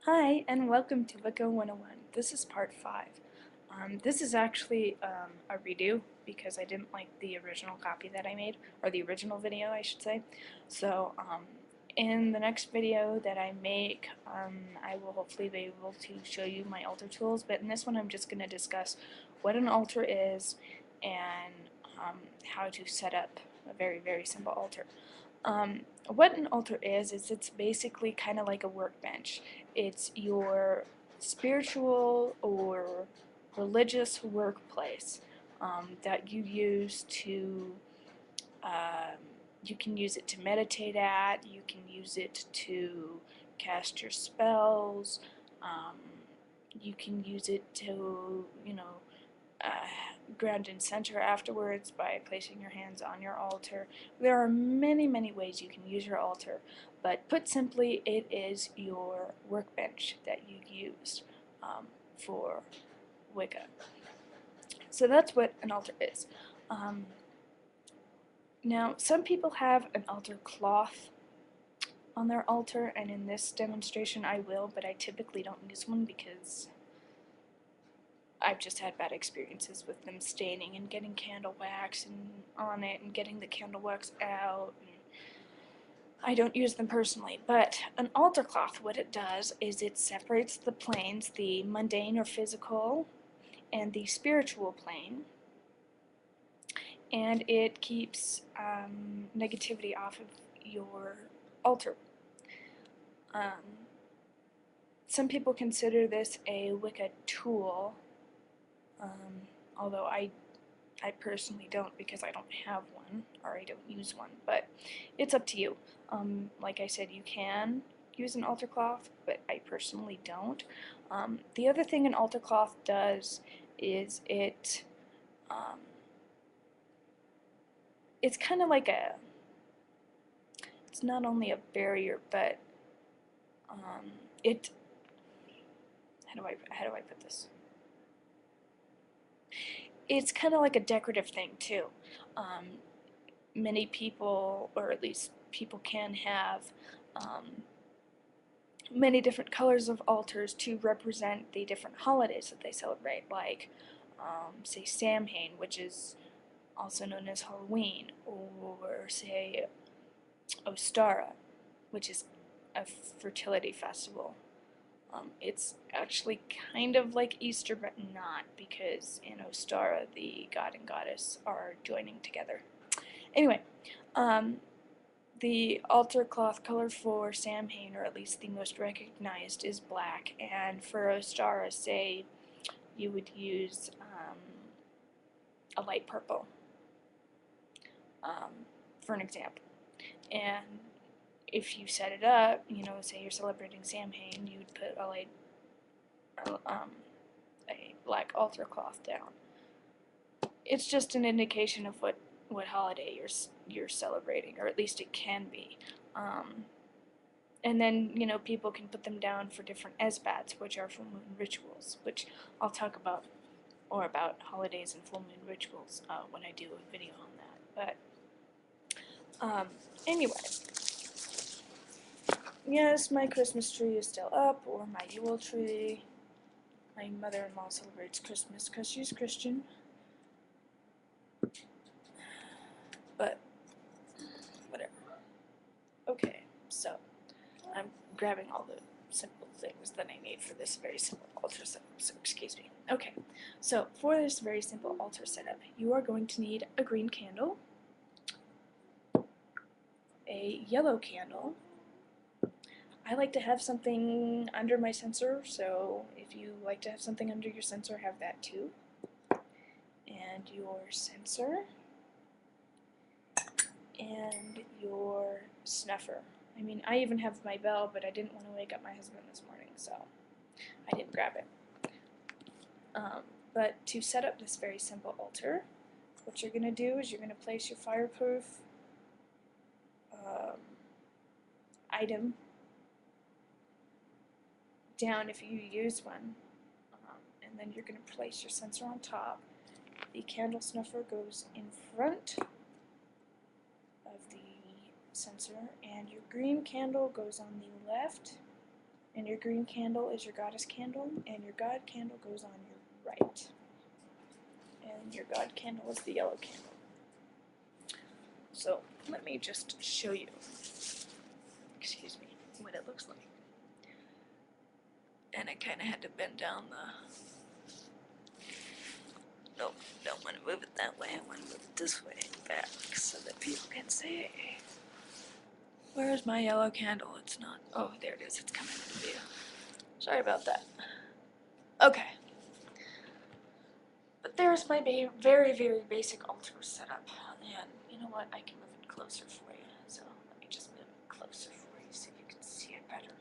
Hi, and welcome to Wiccan 101. This is part 5. This is actually a redo because I didn't like the original copy that I made, or the original video, I should say. So, in the next video that I make, I will hopefully be able to show you my altar tools, but in this one I'm just going to discuss what an altar is and how to set up a very, very simple altar. What an altar is it's basically kind of like a workbench. It's your spiritual or religious workplace that you use to, um, you can use it to meditate at, you can use it to cast your spells, um, you can use it to, uh, ground and center afterwards by placing your hands on your altar. There are many, many ways you can use your altar, but put simply, it is your workbench that you use for Wicca. So that's what an altar is. Now, some people have an altar cloth on their altar, and in this demonstration I will, but I typically don't use one because I've just had bad experiences with them staining and getting candle wax on it and getting the candle wax out. I don't use them personally, but an altar cloth, what it does is it separates the planes, the mundane or physical and the spiritual plane, and it keeps negativity off of your altar. Some people consider this a Wicca tool, although I personally don't because I don't have one or I don't use one, but it's up to you. Like I said, you can use an altar cloth, but I personally don't. The other thing an altar cloth does is it's kind of like it's not only a barrier, but it, how do I put this? It's kind of like a decorative thing too. Many people, or at least people can have many different colors of altars to represent the different holidays that they celebrate, like say Samhain, which is also known as Halloween, or say Ostara, which is a fertility festival. It's actually kind of like Easter, but not, because in Ostara the god and goddess are joining together. Anyway, the altar cloth color for Samhain, or at least the most recognized, is black, and for Ostara, say, you would use a light purple, for an example. And if you set it up, say you're celebrating Samhain, you'd put a black altar cloth down. It's just an indication of what holiday you're celebrating, or at least it can be. And then, people can put them down for different esbats, which are full moon rituals, which I'll talk about more about holidays and full moon rituals when I do a video on that. But anyway, yes, my Christmas tree is still up, or my Yule tree. My mother-in-law celebrates Christmas because she's Christian. But whatever. Okay, so I'm grabbing all the simple things that I need for this very simple altar setup, so excuse me. Okay, so for this very simple altar setup, you are going to need a green candle, a yellow candle. I like to have something under my censer, so if you like to have something under your censer, have that too. And your censer, and your snuffer. I mean, I even have my bell, but I didn't want to wake up my husband this morning, so I didn't grab it. But to set up this very simple altar, what you're going to do is you're going to place your fireproof item down if you use one, and then you're going to place your censer on top. The candle snuffer goes in front of the censer, and your green candle goes on the left, and your green candle is your goddess candle, and your god candle goes on your right. And your god candle is the yellow candle. So let me just show you, excuse me, what it looks like. And I kind of had to bend down the, nope, don't want to move it that way, I want to move it this way back so that people can see. Where's my yellow candle? It's not, oh there it is, it's coming into view. Sorry about that. Okay. But there's my very, very basic altar setup. And you know what, I can move it closer for you. So let me just move it closer for you so you can see it better.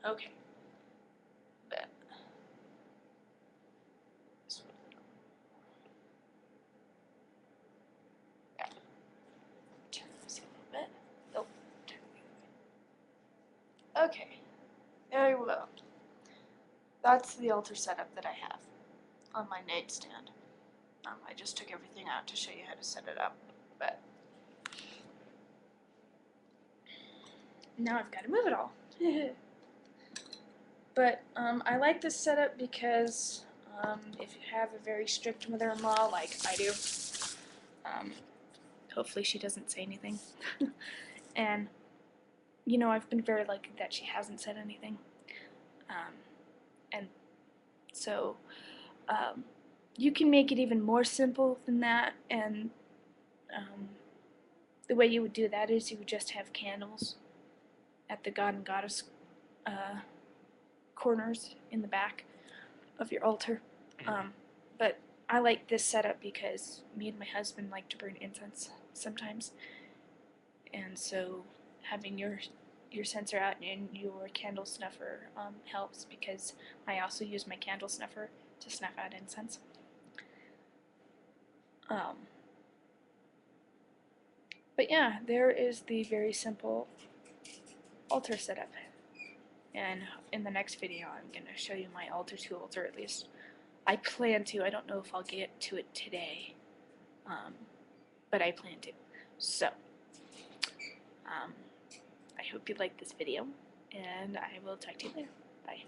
Okay. But this one. Yeah. Turn this a little bit. Nope. Turn it. Okay. Very well. That's the altar setup that I have on my nightstand. I just took everything out to show you how to set it up, but now I've got to move it all. But I like this setup because if you have a very strict mother-in-law like I do, hopefully she doesn't say anything. And you know, I've been very lucky that she hasn't said anything. And so you can make it even more simple than that, and the way you would do that is you would just have candles at the god and goddess corners in the back of your altar. But I like this setup because me and my husband like to burn incense sometimes, and so having your censer out and your candle snuffer helps, because I also use my candle snuffer to snuff out incense. But yeah, there is the very simple altar setup. And in the next video I'm going to show you my altar tools, or at least I plan to. I don't know if I'll get to it today, but I plan to. So, I hope you liked this video, and I will talk to you later. Bye.